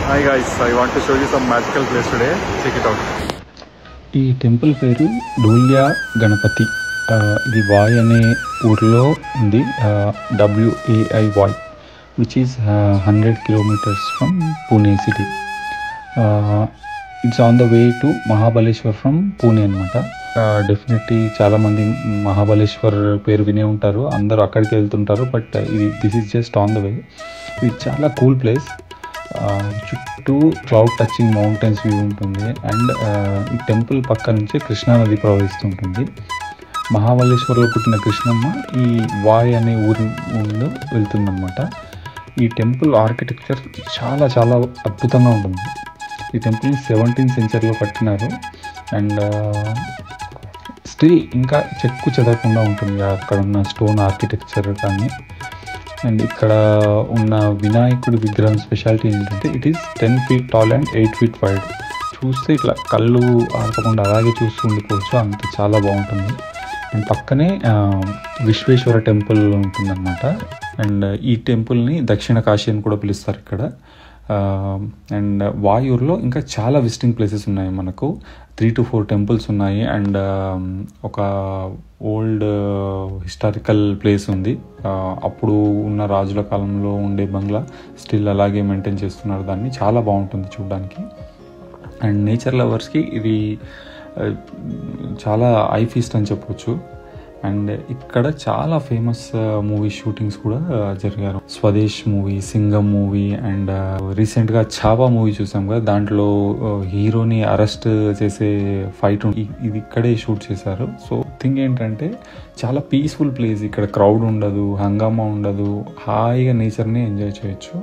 Hi guys, I want to show you some magical place today. Check it out. ఈ temple పేరు ఢూల్యా గణపతి. ఇది వాయ్ అనే ఊర్లో ఉంది. WAIY which is 100 kilometers from Pune city. It's on the way to Mahabaleshwar from Pune అనమాట. Definitely చాలామంది మహాబలేశ్వర్ పేరు వినే ఉంటారు, అందరూ అక్కడికి వెళ్తుంటారు. But this is just on the way. ఇది చాలా కూల్ ప్లేస్. చుట్టూ క్లౌడ్ టచింగ్ మౌంటైన్స్ వ్యూ ఉంటుంది. అండ్ ఈ టెంపుల్ పక్క నుంచి కృష్ణానది ప్రవహిస్తుంటుంది. మహాబలేశ్వర్లో పుట్టిన కృష్ణమ్మ ఈ వాయ్ అనే ఊరి ముందు వెళ్తుందన్నమాట. ఈ టెంపుల్ ఆర్కిటెక్చర్ చాలా చాలా అద్భుతంగా ఉంటుంది. ఈ టెంపుల్ని 17th century కట్టినారు. అండ్ స్టిల్ ఇంకా చెక్కు చెదరకుండా ఉంటుంది అక్కడ ఉన్న స్టోన్ ఆర్కిటెక్చర్ కానీ. అండ్ ఇక్కడ ఉన్న వినాయకుడి విగ్రహం స్పెషాలిటీ ఏంటంటే it is 10 feet tall and 8 feet wide. చూస్తే ఇట్లా కళ్ళు ఆడకుండా అలాగే చూస్తూ ఉండిపోవచ్చు, అంత చాలా బాగుంటుంది. అండ్ పక్కనే విశ్వేశ్వర టెంపుల్ ఉంటుందన్నమాట. అండ్ ఈ టెంపుల్ని దక్షిణ కాశీ అని కూడా పిలుస్తారు ఇక్కడ. అండ్ వాయూర్లో ఇంకా చాలా విజిటింగ్ ప్లేసెస్ ఉన్నాయి. మనకు 3 to 4 టెంపుల్స్ ఉన్నాయి. అండ్ ఒక ఓల్డ్ హిస్టారికల్ ప్లేస్ ఉంది. అప్పుడు ఉన్న రాజుల కాలంలో ఉండే బంగ్లా స్టిల్ అలాగే మెయింటైన్ చేస్తున్నారు దాన్ని. చాలా బాగుంటుంది చూడడానికి. అండ్ నేచర్ లవర్స్కి ఇది చాలా ఐ ఫీస్ట్ అని చెప్పవచ్చు. అండ్ ఇక్కడ చాలా ఫేమస్ మూవీ షూటింగ్స్ కూడా జరిగారు. Swades movie, Singham movie, and రీసెంట్గా ఛావా మూవీ చూసాం కదా, దాంట్లో హీరోని అరెస్ట్ చేసే ఫైట్ ఇది ఇక్కడే షూట్ చేశారు. సో థింగ్ ఏంటంటే చాలా పీస్ఫుల్ ప్లేస్. ఇక్కడ క్రౌడ్ ఉండదు, హంగామా ఉండదు, హాయిగా నేచర్ని ఎంజాయ్ చేయొచ్చు.